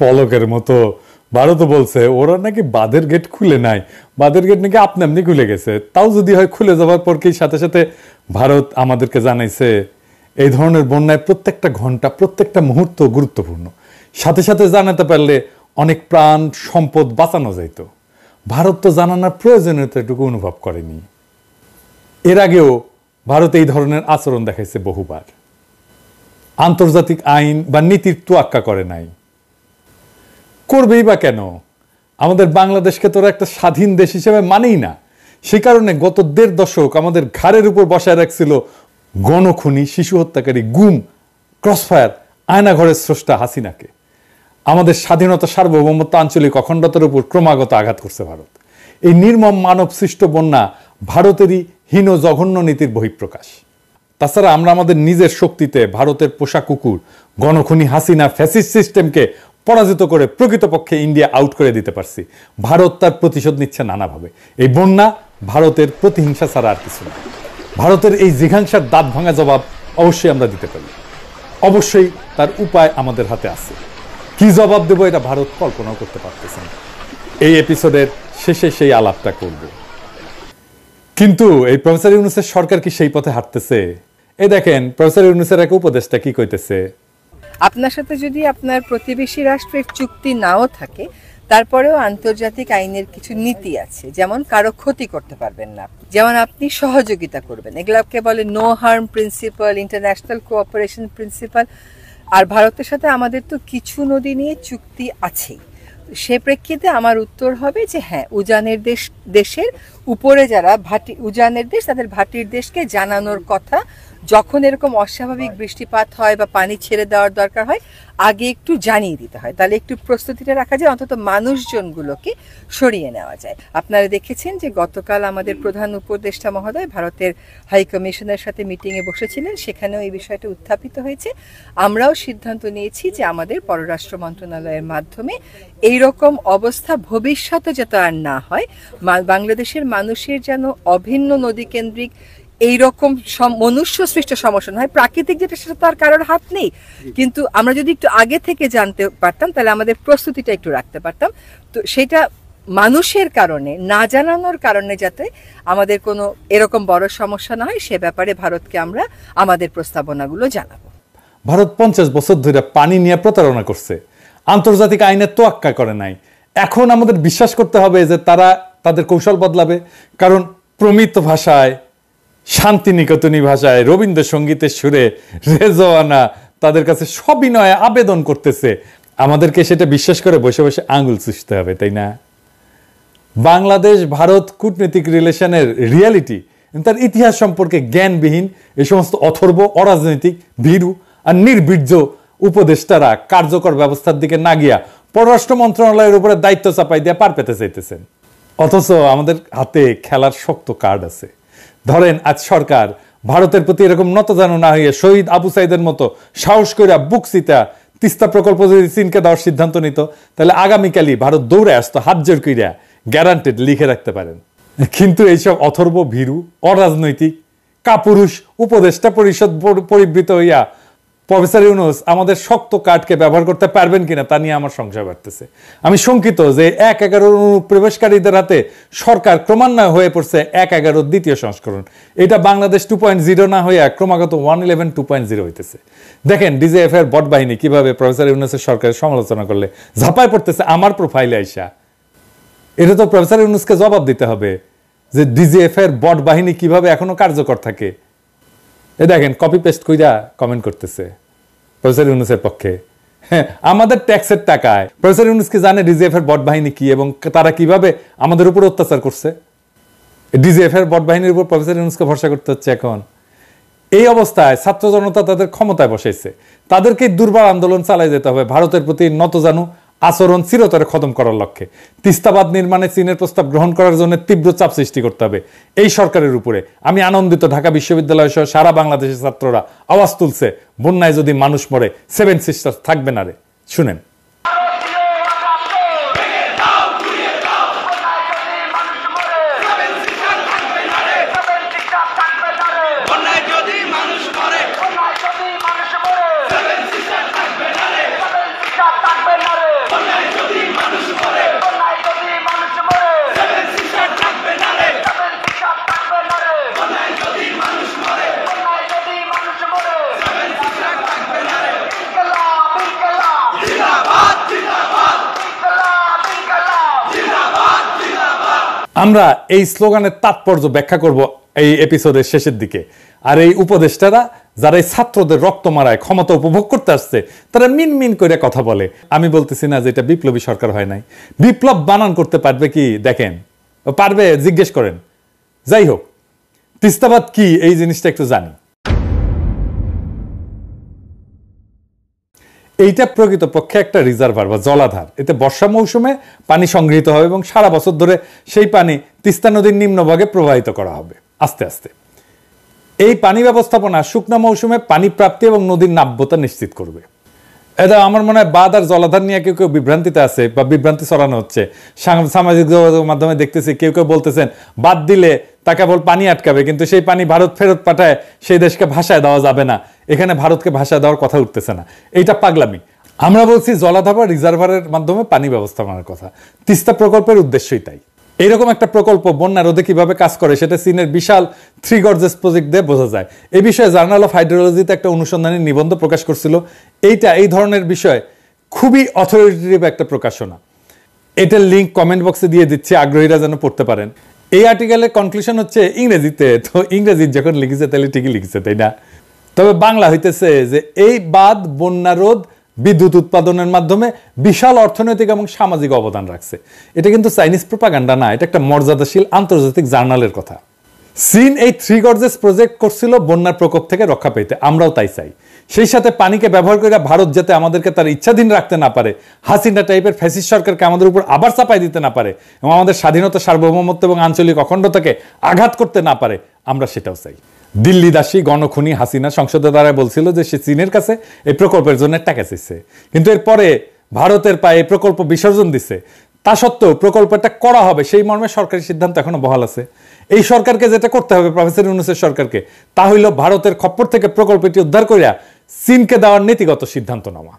পলকের মতো ভারত বলছে ওরা নাকি বাঁধের গেট খুলে নাই, বাঁধের গেট নাকি আপনি আপনি খুলে গেছে। তাও যদি হয় খুলে যাওয়ার পর কি সাথে সাথে ভারত আমাদেরকে জানাইছে এই ধরনের বন্যায় প্রত্যেকটা ঘন্টা প্রত্যেকটা মুহূর্ত গুরুত্বপূর্ণ, সাথে সাথে জানাতে পারলে অনেক প্রাণ সম্পদ বাঁচানো যাইত। ভারত তো জানানোর প্রয়োজনীয়তা এটুকু অনুভব করেনি। এর আগেও ভারত এই ধরনের আচরণ দেখাইছে বহুবার, আন্তর্জাতিক আইন বা নীতির তোয়াক্কা করে নাই। করবেই বা কেন? আমাদের বাংলাদেশকে তোরা একটা স্বাধীন দেশ হিসেবে মানেই না। সেই কারণে গত ১.৫ দশক আমাদের ঘাড়ের উপর বসায় রাখছিল গণখুনি, শিশু হত্যাকারী, গুম, ক্রসফায়ার, আয়নাঘরের স্রষ্টা হাসিনাকে। আমাদের স্বাধীনতা, সার্বভৌমত্ব, আঞ্চলিক অখণ্ডতার উপর ক্রমাগত আঘাত করছে ভারত। এই নির্মম মানব সৃষ্ট বন্যা ভারতেরই হীন জঘন্য নীতির বহিঃপ্রকাশ। তাছাড়া আমরা আমাদের নিজের শক্তিতে ভারতের পোষা কুকুর গণখুনি হাসিনা ফ্যাসিস্ট সিস্টেমকে পরাজিত করে প্রকৃতপক্ষে ইন্ডিয়া আউট করে দিতে পারছি। ভারত তার প্রতিশোধ নিচ্ছে নানাভাবে। এই বন্যা ভারতের প্রতিহিংসা ছাড়া আর কিছু না। ভারতের এই জিঘাংসার দাঁত ভাঙা জবাব অবশ্যই আমরা দিতে পারি, অবশ্যই তার উপায় আমাদের হাতে আছে। কি জবাব দেব এটা ভারত কল্পনাও করতে পারতেছে না। এই এপিসোডের শেষে সেই আলাপটা করব। কিন্তু এই প্রফেসর ইউনূসের সরকার কি সেই পথে হাঁটতেছে? এই দেখেন প্রফেসর ইউনূসের এক উপদেষ্টা কি কইতেছে। আপনার সাথে যদি আপনার প্রতিবেশী রাষ্ট্রের চুক্তি নাও থাকে, তারপরেও আন্তর্জাতিক আইনের কিছু নীতি আছে, যেমন কারো ক্ষতি করতে পারবেন না, যেমন আপনি সহযোগিতা করবেন, এগুলোকে বলে no harm principle, international cooperation principle. আর ভারতের সাথে আমাদের তো কিছু নদী নিয়ে চুক্তি আছেই। সে প্রেক্ষিতে আমার উত্তর হবে যে হ্যাঁ, উজানের দেশের উপরে যারা উজানের দেশ, তাদের ভাটির দেশকে জানানোর কথা, যখন এরকম অস্বাভাবিক বৃষ্টিপাত হয় বা পানি ছেড়ে দেওয়ার দরকার হয়, আগে একটু জানিয়ে দিতে হয়। তাহলে একটু প্রস্তুতিটা রাখা যায়, অন্তত মানুষজনগুলোকে সরিয়ে নেওয়া যায়। আপনারা দেখেছেন যে গতকাল আমাদের প্রধান উপদেষ্টা মহোদয় ভারতের হাই কমিশনের সাথে মিটিংয়ে বসেছিলেন, সেখানেও এই বিষয়টা উত্থাপিত হয়েছে। আমরাও সিদ্ধান্ত নিয়েছি যে আমাদের পররাষ্ট্র মন্ত্রণালয়ের মাধ্যমে এইরকম অবস্থা ভবিষ্যতে যাতে আর না হয়, বাংলাদেশের মানুষের যেন অভিন্ন নদীকেন্দ্রিক এইরকম মনুষ্য সৃষ্ট সমস্যা না হয়। প্রাকৃতিক যেটা, সেটা তো আর কারোর হাত নেই, কিন্তু আমরা যদি একটু আগে থেকে জানতে পারতাম তাহলে আমাদের প্রস্তুতিটা একটু রাখতে পারতাম। তো সেটা মানুষের কারণে, না জানানোর কারণে যাতে আমাদের কোনো এরকম বড় সমস্যা না হয়, সে ব্যাপারে ভারতকে আমরা আমাদের প্রস্তাবনাগুলো জানাবো। ভারত 50 বছর ধরে পানি নিয়ে প্রতারণা করছে, আন্তর্জাতিক আইনের তোয়াক্কা করে নাই। এখন আমাদের বিশ্বাস করতে হবে যে তারা তাদের কৌশল বদলাবে, কারণ প্রমিত ভাষায়, শান্তিনিকেতনী ভাষায়, রবীন্দ্রসঙ্গীতের সুরে রেজওয়ানা তাদের কাছে সবিনয়ে আবেদন করতেছে। আমাদেরকে সেটা বিশ্বাস করে বসে বসে আঙুল চুষতে হবে, তাই না? বাংলাদেশ ভারত কূটনৈতিক রিলেশনের রিয়ালিটি, তার ইতিহাস সম্পর্কে জ্ঞানবিহীন এই সমস্ত অথর্ব, অরাজনৈতিক, ভীরু আর নির্বীর্য উপদেষ্টারা কার্যকর ব্যবস্থার দিকে না গিয়া পররাষ্ট্র মন্ত্রণালয়ের উপরে দায়িত্ব চাপাই দিয়ে পার পেতে চাইতেছেন। অথচ আমাদের হাতে খেলার শক্ত কার্ড আছে। ধরেন আজ সরকার ভারতের প্রতি এরকম নতজানু না হইয়া শহীদ আবু সাইদের মতো সাহস কইরা বুক চিতা তিস্তা প্রকল্প যদি চীনকে দেওয়ার সিদ্ধান্ত নিত, তাহলে আগামীকালই ভারত দৌড়ে আসতো হাত জোর কইরা, গ্যারান্টেড, লিখে রাখতে পারেন। কিন্তু এইসব অথর্ব, ভীরু, অরাজনৈতিক, কাপুরুষ উপদেষ্টা পরিষদ পরিবৃত হইয়া প্রফেসর ইউনূস আমাদের শক্ত কার্ডকে ব্যবহার করতে পারবেন কিনা তা নিয়ে আমার সংশয় বাড়তেছে। আমি শঙ্কিত যে 1-11 অনুপ্রবেশকারীদের হাতে সরকার ক্রমান্বয়ে হয়ে পড়ছে 1-11 দ্বিতীয় সংস্করণ। এটা বাংলাদেশ 2.0 না হইয়া ক্রমাগত 111 2.0 হইতেছে। দেখেন ডিজিএফ এর বট বাহিনী কিভাবে প্রফেসর ইউনূসের সরকারের সমালোচনা করলে ঝাঁপায় পড়তেছে আমার প্রোফাইলে আইসা। এটা তো প্রফেসর ইউনূসকে জবাব দিতে হবে যে ডিজিএফ এর বট বাহিনী কিভাবে এখনো কার্যকর থাকে। দেখেন কপি পেস্ট কইরা কমেন্ট করতেছে প্রফেসর ইউনূসের পক্ষে। আমাদের ট্যাক্সের টাকায় প্রফেসর ইউনূস কি জানে ডিজিএফ এর বট বাহিনী কি এবং তারা কিভাবে আমাদের উপর অত্যাচার করছে? ডিজিএফ এর বট বাহিনীর উপর প্রফেসর ইউনূসকে ভরসা করতে হচ্ছে এখন। এই অবস্থায় ছাত্র জনতা তাদের ক্ষমতায় বসাইছে, তাদেরকে দুর্বার আন্দোলন চালাই যেতে হবে, ভারতের প্রতি নতজানু আচরণ চিরতরে খতম করার লক্ষ্যে তিস্তাবাদ নির্মাণে চীনের প্রস্তাব গ্রহণ করার জন্য তীব্র চাপ সৃষ্টি করতে হবে এই সরকারের উপরে। আমি আনন্দিত ঢাকা বিশ্ববিদ্যালয় সহ সারা বাংলাদেশের ছাত্ররা আওয়াজ তুলছে, বন্যায় যদি মানুষ মরে সেভেন সিস্টার্স থাকবে না রে। শুনেন। আমরা এই স্লোগানের তাৎপর্য ব্যাখ্যা করব এই এপিসোডের শেষের দিকে। আর এই উপদেষ্টারা যারা এই ছাত্রদের রক্ত মারায় ক্ষমতা উপভোগ করতে আসছে, তারা মিন মিন করে কথা বলে। আমি বলতেছি না যে এটা বিপ্লবী সরকার হয় নাই। বিপ্লব বানান করতে পারবে কি দেখেন, পারবে জিজ্ঞেস করেন। যাই হোক, তিস্তাবাদ কি এই জিনিসটা একটু জানি। এইটা প্রকৃতপক্ষে একটা রিজার্ভার বা জলাধার। এতে বর্ষা মৌসুমে পানি সংগৃহীত হবে এবং সারা বছর ধরে সেই পানি তিস্তা নদীর নিম্নভাগে প্রবাহিত করা হবে আস্তে আস্তে। এই পানি ব্যবস্থাপনা শুকনো মৌসুমে পানি প্রাপ্তি এবং নদীর নাব্যতা নিশ্চিত করবে। এটা আমার মনে হয় বাঁধ আর জলাধার নিয়ে কেউ কেউ বিভ্রান্তিতে আছে বা বিভ্রান্তি ছড়ানো হচ্ছে। সামাজিক যোগাযোগের মাধ্যমে দেখতেছি কেউ কেউ বলতেছেন বাদ দিলে তা কেবল পানি আটকাবে, কিন্তু সেই পানি ভারত ফেরত পাঠায় সেই দেশকে ভাষায় দেওয়া যাবে না। এখানে ভারতকে ভাষায় দেওয়ার কথা উঠতেছে না, এইটা পাগলামি। আমরা বলছি জলাধার বা রিজার্ভারের মাধ্যমে পানি ব্যবস্থাপনার কথা। তিস্তা প্রকল্পের উদ্দেশ্যই তাই। এইরকম একটা প্রকল্প বন্যা রোধে কিভাবে কাজ করে সেটা চীনের বিশাল 3 গর্জেস প্রজেক্ট দিয়ে বোঝা যায়। এই বিষয়ে জার্নাল অফ হাইড্রোলজিতে একটা অনুসন্ধানী নিবন্ধ প্রকাশ করছিল। এই ধরনের বিষয় খুবই অথরিটেটিভ একটা প্রকাশনা। এটার লিঙ্ক কমেন্ট বক্সে দিয়ে দিচ্ছি, আগ্রহীরা যেন পড়তে পারেন। এই আর্টিকেলের কনক্লুশন হচ্ছে ইংরেজিতে, তো ইংরেজি যখন লিখেছে তাহলে ঠিকই লিখেছে, তাই না? তবে বাংলা হইতেছে যে এই বাঁধ বন্যা রোধ বিদ্যুৎ উৎপাদনের মাধ্যমে বিশাল অর্থনৈতিক এবং সামাজিক অবদান রাখছে। এটা কিন্তু চাইনিজ প্রোপাগান্ডা না, এটা একটা মর্যাদাশীল আন্তর্জাতিক জার্নালের কথা। চীন এই 3 গর্জেস প্রজেক্ট করছিল বন্যার প্রকোপ থেকে রক্ষা পেতে, আমরাও তাই চাই। সেই সাথে পানিকে ব্যবহার করে ভারত যাতে আমাদেরকে তার ইচ্ছাধীন রাখতে না পারে, হাসিনা টাইপের ফ্যাসিস্ট সরকারকে আমাদের উপর আবার চাপাই দিতে না পারে এবং আমাদের স্বাধীনতা, সার্বভৌমত্ব এবং আঞ্চলিক অখণ্ডতাকে আঘাত করতে না পারে, আমরা সেটাও চাই। দিল্লি দাসী গণখুনি হাসিনা সংসদে দ্বারা বলছিল যে সে চীনের কাছে এই প্রকল্পের জন্য টাকা চাইছে, কিন্তু এরপরে ভারতের পায়ে এই প্রকল্প বিসর্জন দিচ্ছে। তা সত্ত্বেও প্রকল্পটা করা হবে সেই মর্মে সরকারি সিদ্ধান্ত এখনো বহাল আছে। এই সরকারকে যেটা করতে হবে, প্রফেসর ইউনূসের সরকারকে, তা হইল ভারতের খপ্পর থেকে প্রকল্পটি উদ্ধার করিয়া চীনকে দেওয়ার নীতিগত সিদ্ধান্ত নেওয়া।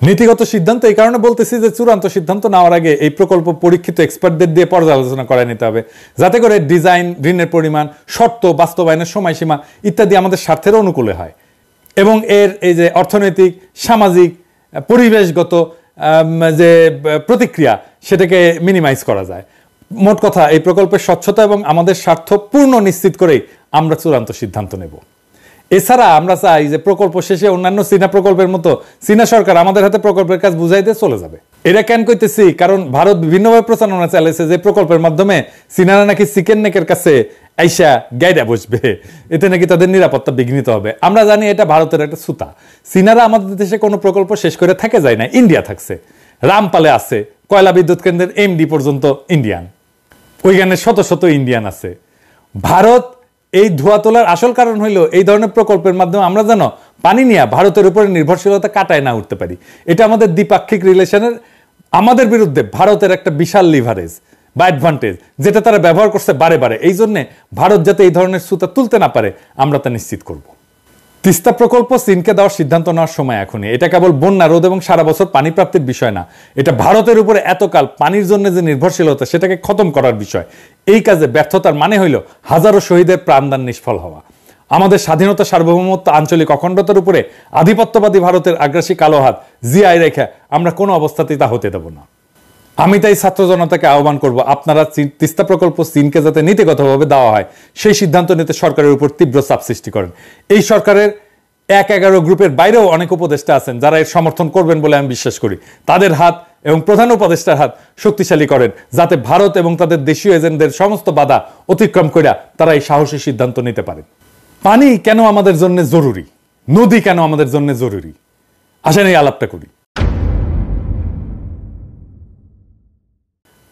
নীতিগত সিদ্ধান্ত এই কারণে বলতেছি যে চূড়ান্ত সিদ্ধান্ত নেওয়ার আগে এই প্রকল্প পরীক্ষিত এক্সপার্টদের দিয়ে পর্যালোচনা করে নিতে হবে, যাতে করে ডিজাইন, ঋণের পরিমাণ, শর্ত, বাস্তবায়নের সময়সীমা ইত্যাদি আমাদের স্বার্থের অনুকূলে হয় এবং এর এই যে অর্থনৈতিক, সামাজিক, পরিবেশগত যে প্রতিক্রিয়া সেটাকে মিনিমাইজ করা যায়। মোট কথা, এই প্রকল্পের স্বচ্ছতা এবং আমাদের স্বার্থ পূর্ণ নিশ্চিত করেই আমরা চূড়ান্ত সিদ্ধান্ত নেব। এছাড়া আমরা চাই যে প্রকল্প শেষে অন্যান্য চীনা প্রকল্পের মতো চীনা সরকার আমাদের হাতে প্রকল্পের কাজ বুঝাই দিয়ে চলে যাবে। এটা কেন কইতেছি, কারণ ভারত বিভিন্নভাবে প্রচারণা চালাইছে যে প্রকল্পের মাধ্যমে চীনারা নাকি চিকেন নেকের কাছে আইসা গাইডা বসবে, এতে নাকি তাদের নিরাপত্তা বিঘ্নিত হবে। আমরা জানি এটা ভারতের একটা ছুতা। চীনারা আমাদের দেশে কোনো প্রকল্প শেষ করে থাকে যায় না। ইন্ডিয়া থাকছে, রামপালে আছে, কয়লা বিদ্যুৎ কেন্দ্রের এমডি পর্যন্ত ইন্ডিয়ান, ওইখানে শত শত ইন্ডিয়ান আছে। ভারত এই ধোয়া তোলার আসল কারণ হইল এই ধরনের প্রকল্পের মাধ্যমে আমরা যেন পানি নিয়ে ভারতের উপরে নির্ভরশীলতা কাটায় না উঠতে পারি। এটা আমাদের দ্বিপাক্ষিক রিলেশনের আমাদের বিরুদ্ধে ভারতের একটা বিশাল লিভারেজ বা অ্যাডভান্টেজ, যেটা তারা ব্যবহার করছে বারে বারে। এই জন্যে ভারত যাতে এই ধরনের সুতা তুলতে না পারে আমরা তা নিশ্চিত করব। তিস্তা প্রকল্প চীনকে দেওয়ার সিদ্ধান্ত নেওয়ার সময় এখনই। এটা কেবল বন্যা রোধ এবং সারা বছর পানি প্রাপ্তির বিষয় না, এটা ভারতের উপরে এতকাল পানির জন্য যে নির্ভরশীলতা সেটাকে খতম করার বিষয়। এই কাজে ব্যর্থতার মানে হইল হাজারো শহীদের প্রাণদান নিষ্ফল হওয়া। আমাদের স্বাধীনতা, সার্বভৌমত্ব, আঞ্চলিক অখণ্ডতার উপরে আধিপত্যবাদী ভারতের আগ্রাসী কালো হাত জিআই রেখে আমরা কোনো অবস্থাতেই তা হতে দেব না। আমি তাই ছাত্র জনতাকে আহ্বান করব, আপনারা তিস্তা প্রকল্প চীনকে যাতে নীতিগতভাবে দেওয়া হয় সেই সিদ্ধান্ত নিতে সরকারের উপর তীব্র চাপ সৃষ্টি করেন। এই সরকারের 1-11 গ্রুপের বাইরেও অনেক উপদেষ্টা আছেন যারা এর সমর্থন করবেন বলে আমি বিশ্বাস করি। তাদের হাত এবং প্রধান উপদেষ্টার হাত শক্তিশালী করেন, যাতে ভারত এবং তাদের দেশীয় এজেন্টদের সমস্ত বাধা অতিক্রম করে তারা এই সাহসী সিদ্ধান্ত নিতে পারেন। পানি কেন আমাদের জন্য জরুরি, নদী কেন আমাদের জন্য জরুরি, আসেন এই আলাপটা করি।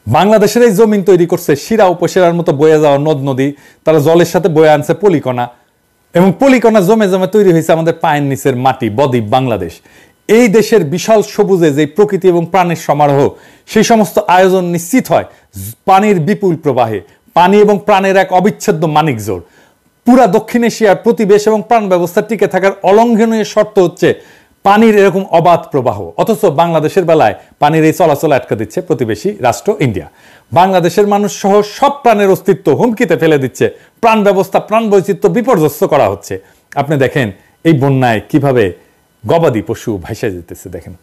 বাংলাদেশের এই জমিন তৈরি করছে শিরা উপশিরার মতো বয়ে যাওয়া নদ নদী, তারা জলের সাথে বয়ে আনছে পলিকণা, এবং পলিকণা জমে জমে তৈরি হয়েছে আমাদের পায়ের নিচের মাটি, বদ্বীপ বাংলাদেশ। এই দেশের বিশাল সবুজে যে প্রকৃতি এবং প্রাণের সমারোহ, সেই সমস্ত আয়োজন নিশ্চিত হয় পানির বিপুল প্রবাহে। পানি এবং প্রাণের এক অবিচ্ছেদ্য মানিকজোড়। পুরা দক্ষিণ এশিয়ার প্রতিবেশ এবং প্রাণ ব্যবস্থা টিকে থাকার অলঙ্ঘনীয় শর্ত হচ্ছে পানির এরকম অবাধ প্রবাহ। অথচ বাংলাদেশের বেলায় পানির এই চলাচল আটকে দিচ্ছে প্রতিবেশী রাষ্ট্র ইন্ডিয়া। বাংলাদেশের মানুষ সহ সব প্রাণের অস্তিত্ব হুমকিতে ফেলে দিচ্ছে, প্রাণ ব্যবস্থা, প্রাণ বৈচিত্র্য বিপর্যস্ত করা হচ্ছে। আপনি দেখেন এই বন্যায় কিভাবে গবাদি পশু ভাসে যেতেছে, দেখেন।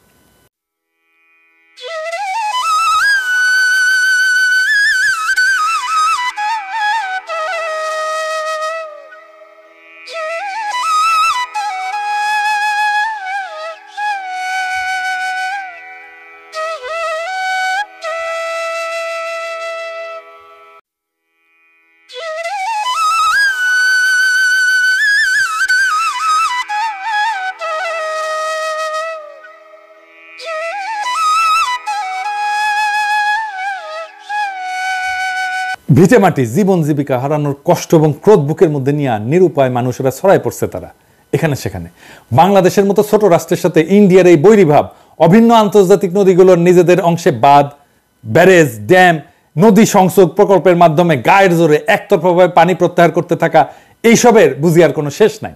ভিটে মাটি, জীবন জীবিকা হারানোর কষ্ট এবং ক্রোধ বুকের মধ্যে নিয়ে নিরুপায় মানুষেরা ছড়ায় পড়ছে তারা এখানে সেখানে। বাংলাদেশের মতো ছোট রাষ্ট্রের সাথে ইন্ডিয়ার এই বৈরীভাব, অভিন্ন আন্তর্জাতিক নদীগুলোর নিজেদের অংশে বাঁধ, ব্যারেজ, ড্যাম, নদী সংযোগ প্রকল্পের মাধ্যমে গায়ের জোরে একতরফাভাবে পানি প্রত্যাহার করতে থাকা, এইসবের বুঝিয়ার কোনো শেষ নাই।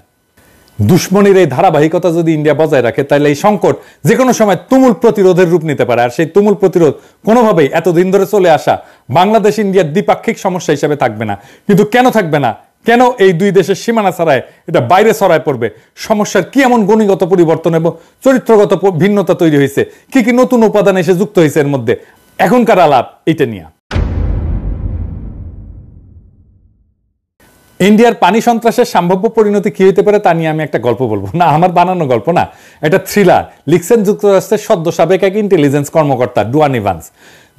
দুশ্মনীর এই ধারাবাহিকতা যদি ইন্ডিয়া বজায় রাখে, তাহলে এই সংকট যে কোনো সময় তুমুল প্রতিরোধের রূপ নিতে পারে। আর সেই তুমুল প্রতিরোধ কোনোভাবেই এতদিন ধরে চলে আসা বাংলাদেশ ইন্ডিয়ার দ্বিপাক্ষিক সমস্যা হিসেবে থাকবে না। কিন্তু কেন থাকবে না? কেন এই দুই দেশের সীমানা ছাড়ায় এটা বাইরে ছড়ায় পড়বে? সমস্যার কি এমন গুণগত পরিবর্তন এবং চরিত্রগত ভিন্নতা তৈরি হয়েছে? কি কি নতুন উপাদান এসে যুক্ত হয়েছে এর মধ্যে? এখনকার আলাপ এটা নিয়ে। ইন্ডিয়ার পানি সন্ত্রাসের সম্ভাব্য পরিণতি কি হতে পারে তা নিয়ে আমি একটা গল্প বলবো। না, আমার বানানো গল্প না, এটা থ্রিলার। লিখছেন যুক্তরাষ্ট্রের সদ্য সাবেক এক ইন্টেলিজেন্স কর্মকর্তা ডুয়ান ইভান্স।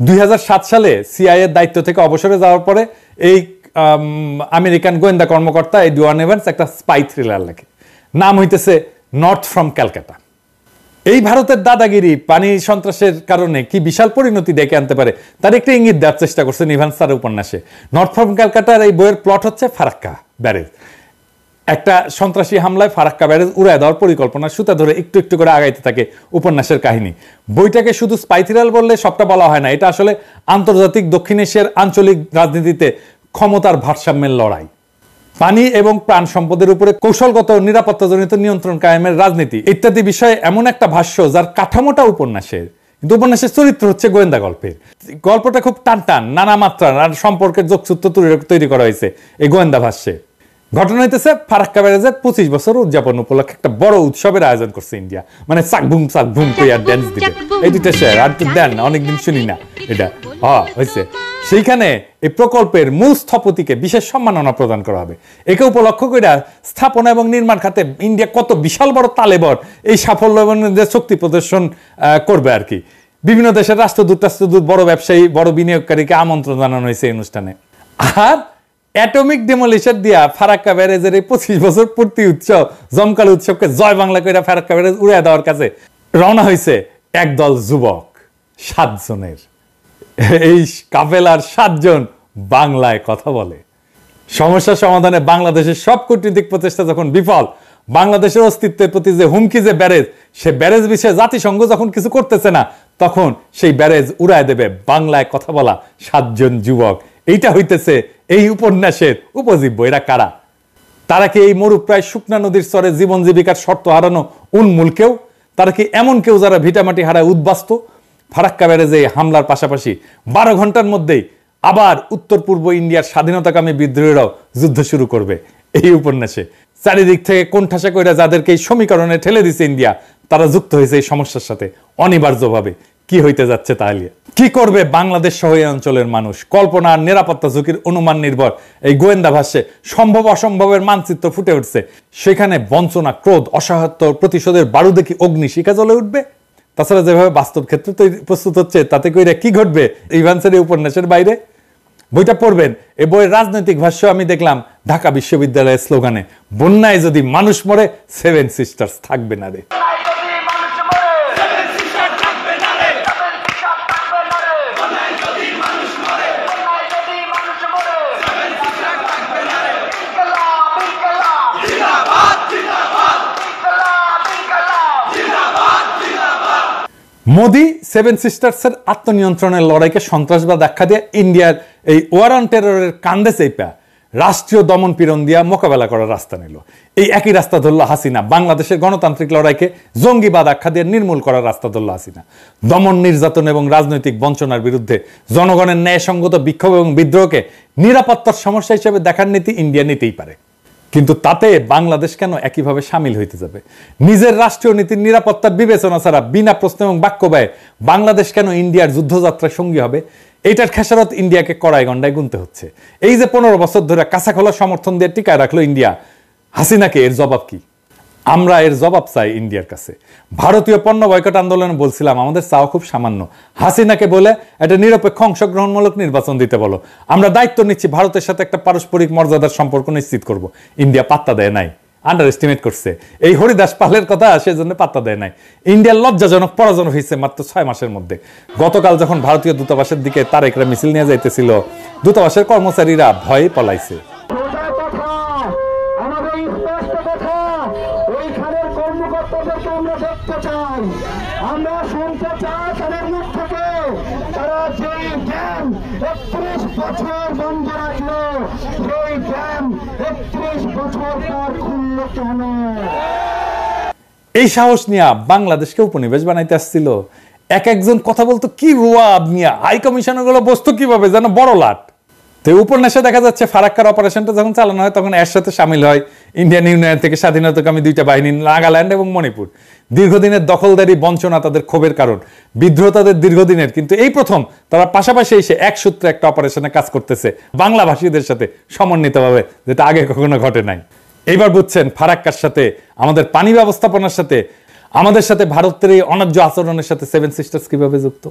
2007 সালে সিআইএর দায়িত্ব থেকে অবসরে যাওয়ার পরে এই আমেরিকান গোয়েন্দা কর্মকর্তা এই ডুয়ান ইভান্স একটা স্পাই থ্রিলার লেখে, নাম হইতেছে নর্থ ফ্রম ক্যালকাটা। এই ভারতের দাদাগিরি পানি সন্ত্রাসের কারণে কি বিশাল পরিণতি ডেকে আনতে পারে তার একটা ইঙ্গিত দেওয়ার চেষ্টা করছেন ইভান্স তার উপন্যাসে। নর্থ ফ্রম ক্যালকাটার এই বইয়ের প্লট হচ্ছে ফারাক্কা ব্যারেজ। একটা সন্ত্রাসী হামলায় ফারাক্কা ব্যারেজ উড়ায় দেওয়ার পরিকল্পনা সুতা ধরে একটু একটু করে আগাইতে থাকে উপন্যাসের কাহিনী। বইটাকে শুধু স্পাই থ্রিলার বললে সবটা বলা হয় না, এটা আসলে আন্তর্জাতিক দক্ষিণ এশিয়ার আঞ্চলিক রাজনীতিতে ক্ষমতার ভারসাম্যের লড়াই। পানি এবং প্রাণ সম্পদের উপরে কৌশলগত নিরাপত্তাজনিত নিয়ন্ত্রণ কায়েমের রাজনীতি ইত্যাদি বিষয়ে এমন একটা ভাষ্য যার কাঠামোটা উপন্যাসের, কিন্তু উপন্যাসের চরিত্র হচ্ছে গোয়েন্দা গল্পের। গল্পটা খুব টান টান, নানা মাত্রার আর সম্পর্কের যোগসূত্র তৈরি করা হয়েছে এই গোয়েন্দা ভাষ্যে। ঘটনা হইতেছে ফারাক্কা ব্যারেজের 25 বছর উদযাপন উপলক্ষে একটা বড় উৎসবের আয়োজন করছে ইন্ডিয়া। মানে চাকভুম কইয়া ড্যান্স দিবে, এই দুইটা শেয়ার আর তো দেন অনেকদিন শুনি না এটা হয়েছে। সেইখানে এই প্রকল্পের মূল স্থপতিকে বিশেষ সম্মাননা প্রদান করা হবে। একে উপলক্ষ করে স্থাপনা এবং নির্মাণ খাতে ইন্ডিয়া কত বিশাল বড় তালেবর এই সাফল্য এবং শক্তি প্রদর্শন করবে আর কি। বিভিন্ন দেশের রাষ্ট্রদূত বড় ব্যবসায়ী, বড় বিনিয়োগকারীকে আমন্ত্রণ জানানো হয়েছে এই অনুষ্ঠানে। আর অ্যাটমিক ডেমোলিশন দিয়া ফারাক্কা ব্যারেজের এই 25 বছর পূর্তি উৎসব, জমকালো উৎসবকে জয় বাংলা করে ফারাক্কা ব্যারেজ উড়ে দেওয়ার কাছে রওনা হয়েছে একদল যুবক, 7 জনের। এই কাফেলার 7 জন বাংলায় কথা বলে। সমস্যা সমাধানে বাংলাদেশের সব কূটনৈতিক প্রচেষ্টা যখন বিফল, বাংলাদেশের অস্তিত্বের প্রতি যে হুমকি যে ব্যারেজ, সে ব্যারেজ বিষয়ে জাতিসংঘ যখন কিছু করতেছে না, তখন সেই ব্যারেজ উড়ায় দেবে বাংলায় কথা বলা 7 জন যুবক। এইটা হইতেছে এই উপন্যাসের উপজীব্য। এরা কারা? তারা কি এই মরুপ্রায় শুকনা নদীর স্তরে জীবন জীবিকার শর্ত হারানো উন্মূল কেউ? তারা কি এমন কেউ যারা ভিটামাটি হারায় উদ্বাস্ত? ফারাক্কা ব্যারেজে হামলার পাশাপাশি 12 ঘন্টার মধ্যেই আবার উত্তর পূর্ব ইন্ডিয়ার স্বাধীনতাকামী বিদ্রোহীরাও যুদ্ধ শুরু করবে এই উপন্যাসে। চারিদিক থেকে কোণঠাসা কইরা যাদেরকে এই সমীকরণে ঠেলে দিছে ইন্ডিয়া, তারা যুক্ত হয়েছে এই সমস্যার সাথে অনিবার্যভাবে। কি হইতে যাচ্ছে তাহলে? কি করবে বাংলাদেশ সহ এই অঞ্চলের মানুষ? কল্পনা আর নিরাপত্তা ঝুঁকির অনুমান নির্ভর এই গোয়েন্দা ভাষ্যে সম্ভব অসম্ভবের মানচিত্র ফুটে উঠছে। সেখানে বঞ্চনা, ক্রোধ, অসহায়ত্ব, প্রতিশোধের বারুদে কি অগ্নিশিখা জ্বলে উঠবে? তাছাড়া যেভাবে বাস্তব ক্ষেত্রে প্রস্তুত হচ্ছে, তাতে কইরা কি ঘটবে ইভান্সের এই উপন্যাসের বাইরে? বইটা পড়বেন। এই বইয়ের রাজনৈতিক ভাষ্য আমি দেখলাম ঢাকা বিশ্ববিদ্যালয়ের স্লোগানে, বন্যায় যদি মানুষ মরে 7 সিস্টার্স থাকবে না রে। মোদি সেভেন সিস্টার্সের আত্মনিয়ন্ত্রণের লড়াইকে সন্ত্রাসবাদ আখ্যা দিয়ে ইন্ডিয়ার এই ওয়ার অন টেররের কান্দে চেপা রাষ্ট্রীয় দমন পীড়ন দিয়া মোকাবেলা করার রাস্তা নিল। এই একই রাস্তা ধরল হাসিনা, বাংলাদেশের গণতান্ত্রিক লড়াইকে জঙ্গিবাদ আখ্যা দিয়ে নির্মূল করার রাস্তা ধরল হাসিনা। দমন, নির্যাতন এবং রাজনৈতিক বঞ্চনার বিরুদ্ধে জনগণের ন্যায়সঙ্গত বিক্ষোভ এবং বিদ্রোহকে নিরাপত্তার সমস্যা হিসেবে দেখার নীতি ইন্ডিয়া নিতেই পারে, কিন্তু তাতে বাংলাদেশ কেন একইভাবে সামিল হইতে যাবে? নিজের রাষ্ট্রীয় নীতির নিরাপত্তার বিবেচনা ছাড়া বিনা প্রশ্ন এবং বাক্য ব্যয়ে বাংলাদেশ কেন ইন্ডিয়ার যুদ্ধযাত্রার সঙ্গী হবে? এইটার খেসারত ইন্ডিয়াকে কড়াই গন্ডায় গুনতে হচ্ছে। এই যে 15 বছর ধরে কাঁচা খোলা সমর্থন দিয়ে টিকায় রাখলো ইন্ডিয়া হাসিনাকে, এর জবাব কি? আমরা এর জবাব চাই ইন্ডিয়ার কাছে। ভারতীয় পণ্য বয়কট আন্দোলনে বলছিলাম আমাদের চাওয়া খুব সামান্য, হাসিনাকে বলে একটা নিরপেক্ষ অংশগ্রহণমূলক নির্বাচন দিতে বলো, আমরা দায়িত্ব নিচ্ছি ভারতের সাথে একটা পারস্পরিক মর্যাদার সম্পর্ক নিশ্চিত করব। ইন্ডিয়া পাত্তা দেয় নাই, আন্ডার এস্টিমেট করছে। এই হরিদাস পালের কথা সেজন্য পাত্তা দেয় নাই। ইন্ডিয়ার লজ্জাজনক পরাজয় হয়েছে মাত্র 6 মাসের মধ্যে। গতকাল যখন ভারতীয় দূতাবাসের দিকে তারেকরা মিছিল নিয়ে যাইতেছিল, দূতাবাসের কর্মচারীরা ভয়ে পলাইছে। আমরা শুনতে চাই তাদের মুখ থেকে তারা যেই ড্যাম 31 বছর বন্ধ রাখলো, সেই ড্যাম 31 বছর পর খুলল কেন? এই সাহস নিয়ে বাংলাদেশকে উপনিবেশ বানাইতে আসছিল। একজন কথা বলতো কি রুয়াব নিয়ে, হাই কমিশনার গুলো বসতো কিভাবে যেন বড় লাট। তো উপন্যাসে দেখা যাচ্ছে ফারাক্কার অপারেশনটা যখন চালানো হয় তখন এর সাথে সামিল হয় ইন্ডিয়ান ইউনিয়ন থেকে স্বাধীনতাকামী 2টা বাহিনী, নাগাল্যান্ড এবং মণিপুর। দীর্ঘদিনের দখলদারি বঞ্চনা তাদের ক্ষোভের কারণ, বিদ্রোহ তাদের দীর্ঘদিনের, কিন্তু এই প্রথম তারা পাশাপাশি এসে এক সূত্রে একটা অপারেশনে কাজ করতেছে বাংলাভাষীদের সাথে সমন্বিতভাবে, যেটা আগে কখনো ঘটে নাই। এইবার বুঝছেন ফারাক্কার সাথে, আমাদের পানি ব্যবস্থাপনার সাথে, আমাদের সাথে ভারতের এই অন্যায্য আচরণের সাথে সেভেন সিস্টার্স কিভাবে যুক্ত।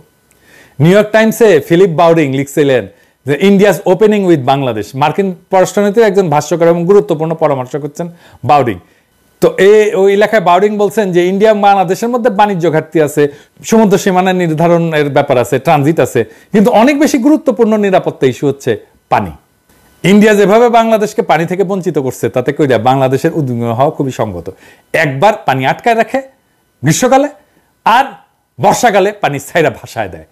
নিউ ইয়র্ক টাইমসে ফিলিপ বাউডিং লিখছিলেন যে ইন্ডিয়াস ওপেনিং উইথ বাংলাদেশ। মার্কিন পররাষ্ট্রনীতির একজন ভাষ্যকার এবং গুরুত্বপূর্ণ পরামর্শ করছেন বাউডিং। তো ওই এলাকায় বাউডিং বলছেন যে ইন্ডিয়া বাংলাদেশের মধ্যে বাণিজ্য ঘাটতি আছে, সমুদ্র সীমানা নির্ধারণের ব্যাপার আছে, ট্রানজিট আছে, কিন্তু অনেক বেশি গুরুত্বপূর্ণ নিরাপত্তা ইস্যু হচ্ছে পানি। ইন্ডিয়া যেভাবে বাংলাদেশকে পানি থেকে বঞ্চিত করছে তাতে কইরা বাংলাদেশের উদ্বিগ্ন হওয়া খুবই সঙ্গত। একবার পানি আটকায় রাখে গ্রীষ্মকালে, আর বর্ষাকালে পানি ছাইরা ভাসায় দেয়।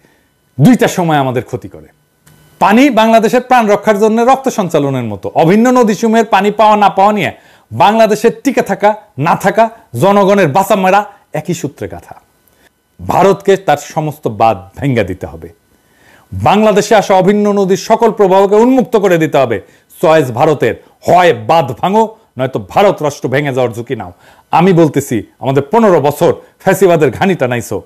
2টা সময় আমাদের ক্ষতি করে। পানি বাংলাদেশের প্রাণ রক্ষার জন্য রক্ত সঞ্চালনের মতো। অভিন্ন নদীসমূহের পানি পাওয়া না পাওয়া নিয়ে বাংলাদেশের টিকে থাকা না থাকা, জনগণের বাঁচা মারা একই সূত্রে গাথা। ভারতকে তার সমস্ত বাঁধ ভেঙ্গে দিতে হবে। বাংলাদেশে আসা অভিন্ন নদীর সকল প্রবাহকে উন্মুক্ত করে দিতে হবে। চয়েস ভারতের, হয় বাঁধ ভাঙো নয়তো ভারত রাষ্ট্র ভেঙে যাওয়ার ঝুঁকি নাও। আমি বলতেছি আমাদের 15 বছর ফ্যাসিবাদের ঘানিটা নাইছো,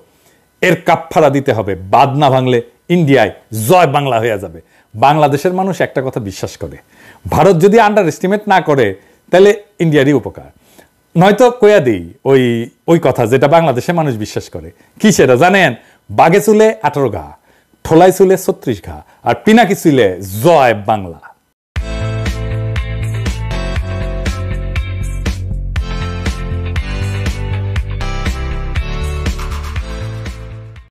এর কাফফারা দিতে হবে। বাঁধ না ভাঙলে ইন্ডিয়ায় জয় বাংলা হয়ে যাবে। বাংলাদেশের মানুষ একটা কথা বিশ্বাস করে, ভারত যদি আন্ডার এস্টিমেট না করে তাহলে ইন্ডিয়ারই উপকার। নয়তো কয়া দিই ওই কথা যেটা বাংলাদেশের মানুষ বিশ্বাস করে। কি সেটা জানেন? বাঘে চুলে 18 ঘা, ঠোলায় চুলে 36 ঘা, আর পিনাকি চুলে জয় বাংলা।